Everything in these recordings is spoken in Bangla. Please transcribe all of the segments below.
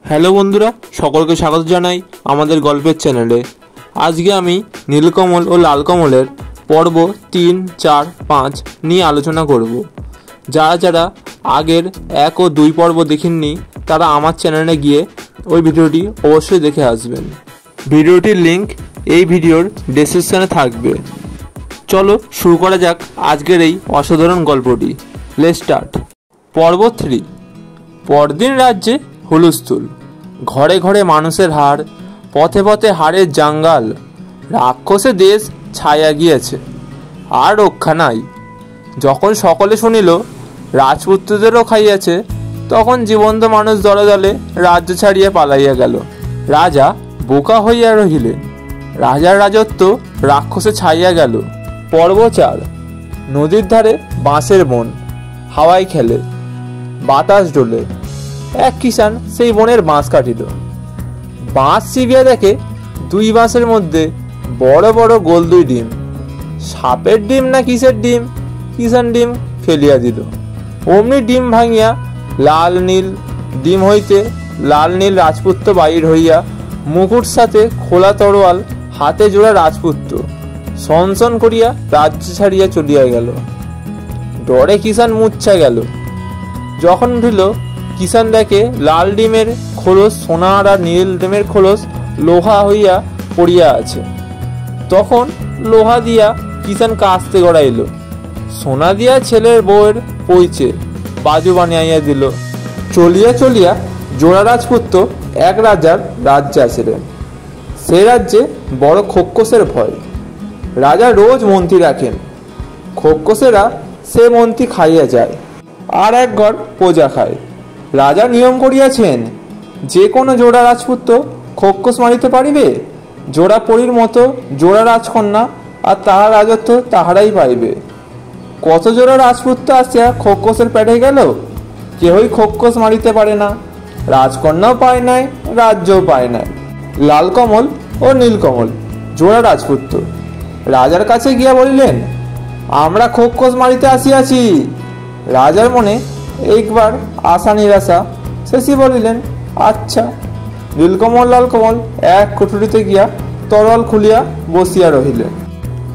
হ্যালো বন্ধুরা, সকলকে স্বাগত জানাই আমাদের গল্পের চ্যানেলে। আজকে আমি নীলকমল ও লালকমলের পর্ব 3, 4, 5 নিয়ে আলোচনা করব। যারা যারা আগের 1 ও 2 পর্ব দেখেননি তারা আমার চ্যানেলে গিয়ে ওই ভিডিওটি অবশ্যই দেখে আসবেন। ভিডিওটির লিংক এই ভিডিওর ডেসক্রিপশনে থাকবে। চলো শুরু করা যাক আজকের এই অসাধারণ গল্পটি। Let's start. পর্ব 3। পরদিন রাজ্যে হুলস্থুল, ঘরে ঘরে মানুষের হাড়, পথে পথে হাড়ের জাঙ্গাল। রাক্ষসে দেশ ছায়া গিয়েছে, আর রক্ষা নাই। যখন সকলে শুনিল রাজপুত্রদেরও খাইয়াছে, তখন জীবন্ত মানুষ দলে দলে রাজ্য ছাড়িয়া পালাইয়া গেল। রাজা বোকা হইয়া রহিলেন, রাজার রাজত্ব রাক্ষসে ছাইয়া গেল। পর্ব 4। নদীর ধারে বাঁশের বন, হাওয়ায় খেলে, বাতাস ডোলে। এক কিষান সেই বনের বাঁশ কাটিল। বাঁশ চিবিয়া দেখে 2 বাঁশের মধ্যে বড় বড় গোল 2 ডিম। সাপের ডিম না কিসের ডিম, কিষান ডিম ফেলিয়া দিল। অমনি ডিম ভাঙিয়া লাল নীল ডিম হইতে লাল নীল রাজপুত্র বাহির হইয়া, মুকুট সাথে খোলা তরোয়াল, হাতে জোড়া রাজপুত্র সনসন করিয়া রাজ্য ছাড়িয়া চলিয়া গেল। ডরে কিষান মূর্ছা গেল। যখন উঠিল, কিষান দেখে লাল ডিমের খোলস সোনার আর নীল ডিমের খোলস লোহা হইয়া পড়িয়া আছে। তখন লোহা দিয়া কিষান কাস্তে গড়াইল। সোনা দিয়া ছেলের বউয়ের পইছে বাজু বানিয়া দিল। চলিয়া চলিয়া জোড়া রাজপুত্র এক রাজার রাজ্যে আসিলেন। সে রাজ্যে বড় খোক্কসের ভয়। রাজা রোজ মন্ত্রী রাখেন, খোক্কসেরা সে মন্ত্রী খাইয়া যায়, আর এক ঘর প্রজা খায়। রাজা নিয়ম করিয়াছেন, যে কোনো জোড়া রাজপুত্র খোক্কস মারিতে পারিবে, জোড়া পরীর মতো জোড়া রাজকন্যা, আর তাহার রাজত্ব তাহারাই পাইবে। কত জোড়া রাজপুত্র আসিয়া খোক্কসের পেটে গেল, কেহই খোক্কস মারিতে পারে না। রাজকন্যাও পায় নাই, রাজ্যও পায় নাই। লালকমল ও নীলকমল জোড়া রাজপুত্র রাজার কাছে গিয়া বলিলেন, আমরা খোক্কস মারিতে আসিয়াছি। রাজার মনে একবার আশা নিরাশা। শেষে বলিলেন, আচ্ছা। নীলকমল লালকমল এক কুঠুরিতে গিয়া তরোয়াল খুলিয়া বসিয়া রহিলেন।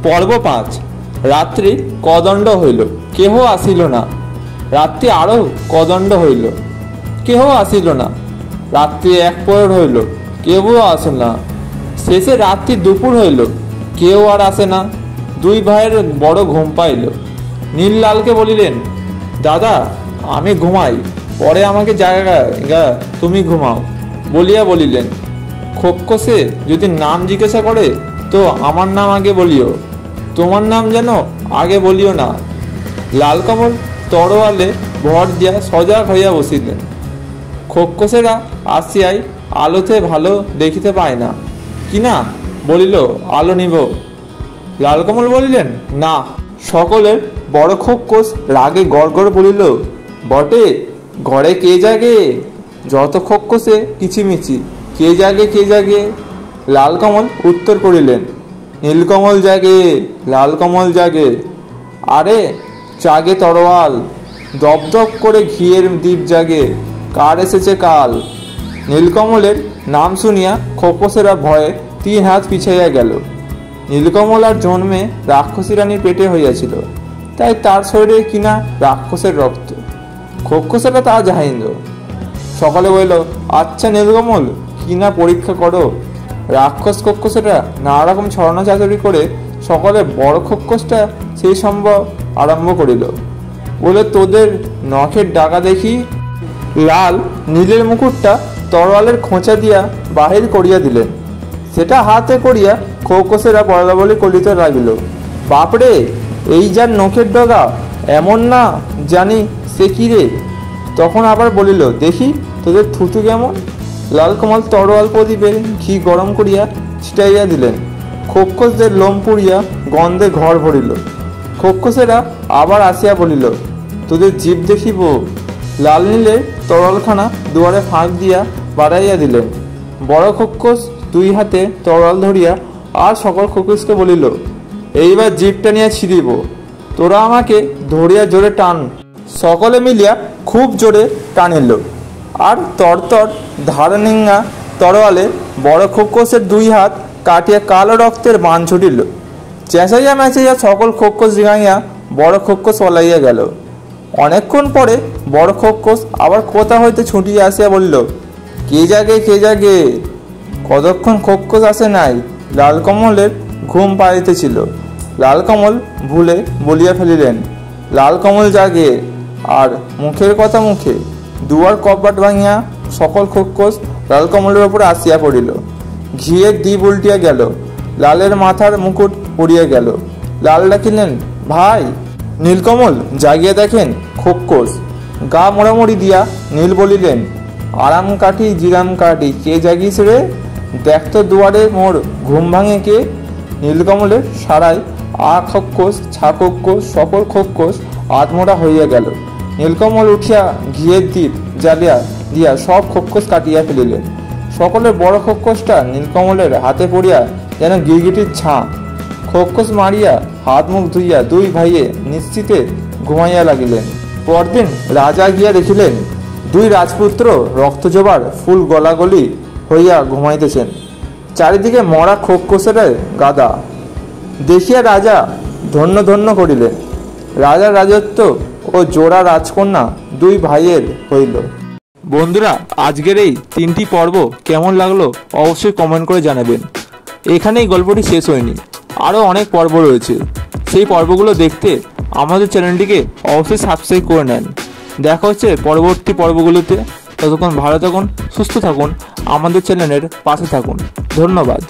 পর্ব 5। রাত্রি কদণ্ড হইল, কেহ আসিল না। রাত্রি আরো কদণ্ড হইল, কেহ আসিল না। রাত্রি 1 প্রহর হইল, কেহ আসে না। শেষে রাত্রি দুপুর হইল, কেউ আর আসে না। 2 ভাইয়ের বড় ঘুম পাইল। নীল লালকে বলিলেন, দাদা আমি ঘুমাই, পরে আমাকে জায়গা তুমি ঘুমাও বলিয়া বলিলেন, খোক্কসে যদি নাম জিজ্ঞাসা করে তো আমার নাম আগে বলিও, তোমার নাম যেন আগে বলিও না। লালকমল তরোয়ালে ভর দিয়া সজাগ হইয়া বসিলেন। খোক্কসেরা আসিয়াই আলোতে ভালো দেখিতে পায় না, কিনা বলিল, আলো নিব। লালকমল বলিলেন, না। সকলের বড় খোক্কস রাগে গড় গড় বলিল, বটে, ঘরে কে জাগে? যত খোক্কসে কিচিমিচি, কে জাগে কে জাগে? লালকমল উত্তর করিলেন, নীলকমল জাগে, লালকমল জাগে। আরে জাগে তরোয়াল, দপদপ করে ঘিয়ের দ্বীপ জাগে, কার এসেছে কাল। নীলকমলের নাম শুনিয়া খোক্কসেরা ভয়ে 3 হাত পিছাইয়া গেল। নীলকমল আর জন্মে রাক্ষসী রানীর পেটে হইয়াছিল, তাই তার শরীরে কিনা রাক্ষসের রক্ত। খোক্কসেরা তা জাহিল। সকলে বলিল, আচ্ছা নীলকমল, কিনা পরীক্ষা করো। রাক্ষস খোক্কসেরা নানা রকম ছড়না চাতুরি করে সকলে বড় খোক্কসটা সেই সম্ভব আরম্ভ করিল। বলে, তোদের নখের ডাকা দেখি। লাল নীলের মুকুটটা তরোয়ালের খোঁচা দিয়া বাহির করিয়া দিলেন। সেটা হাতে করিয়া খোক্কসেরা বলা বলি করিতে লাগিল, বাপরে, এই যার নখের ডগা, এমন না জানি সে কি রে। তখন আবার বলিল, দেখি তোদের থুতু কেমন। লালকমল তরোয়াল প্রদীপের ঘি গরম করিয়া ছিটাইয়া দিলেন। খোক্কসদের লোম পুড়িয়া গন্ধে ঘর ভরিল। খোক্কসেরা আবার আসিয়া বলিল, তোদের জীব দেখিব। লাল নীলের তরোয়ালখানা দুয়ারে ফাঁক দিয়া বাড়াইয়া দিলেন। বড় খোক্কস 2 হাতে তরোয়াল ধরিয়া আর সকল খোক্কসকে বলিল, এইবার জিভটা নিয়ে ছিঁড়িব, তোরা আমাকে ধরিয়া জোরে টান। সকলে মিলিয়া খুব জোরে টানিল, আর তরতর ধারণিঙ্গা তরোয়ালে বড় খোকসের 2 হাত কাটিয়া কালো রক্তের বান ছুটিল। চেঁচাইয়া মেঁচাইয়া সকল খোকস জিগাইয়া বড় খোকস পলাইয়া গেল। অনেকক্ষণ পরে বড় খোকস আবার কোথা হইতে ছুটিয়া আসিয়া বলিল, কে জাগে। কতক্ষণ খোকস আসে নাই। লালকমলের ঘুম পাড়িতেছিল। লালকমল ভুলে বলিয়া ফেলিলেন, লালকমল জাগে। আর মুখের কথা মুখে দুয়ার কপাট ভাঙিয়া সকল খোকস লালকমলের ওপর আসিয়া পড়িল। ঘিয়ের দ্বীপ উল্টিয়া গেল। লালের মাথার মুকুট পড়িয়া গেল। লাল ডাকিলেন, ভাই। নীলকমল জাগিয়া দেখেন খোকস। গা মোড়ামুড়ি দিয়া নীল বলিলেন, আরাম কাটি জিরাম কাটি, কে জাগিস রে? দেখতো দুয়ারে মোর ঘুম ভাঙে কে? নীলকমলের সারায় খোকস ছা খোকস সকল খোকস আধমোড়া হইয়া গেল। নীলকমল উঠিয়া ঘিয়ের দ্বীপ জ্বালিয়া দিয়া সব খোকস কাটিয়া ফেলিলেন। সকলের বড় খোকসটা নীলকমলের হাতে পড়িয়া যেন গিরগিটির ছাঁ। খোকস মারিয়া হাত মুখ ধুইয়া 2 ভাইয়ে নিশ্চিতে ঘুমাইয়া লাগিলেন। পরদিন রাজা গিয়া দেখিলেন 2 রাজপুত্র রক্তজবার ফুল গলাগলি হইয়া ঘুমাইতেছেন। চারিদিকে মরা খোকসের গাদা দেখিয়া রাজা ধন্য ধন্য করিলেন। রাজার রাজত্ব ও জোড়া রাজকন্যা 2 ভাইয়ের হইল। বন্ধুরা, আজকের এই 3টি পর্ব কেমন লাগলো অবশ্যই কমেন্ট করে জানাবেন। এখানেই গল্পটি শেষ হয়নি, আরও অনেক পর্ব রয়েছে। সেই পর্বগুলো দেখতে আমাদের চ্যানেলটিকে অবশ্যই সাবস্ক্রাইব করে নেন। দেখা হচ্ছে পরবর্তী পর্বগুলোতে। ততক্ষণ ভালো থাকুন, সুস্থ থাকুন, আমাদের চ্যানেলের পাশে থাকুন। ধন্যবাদ।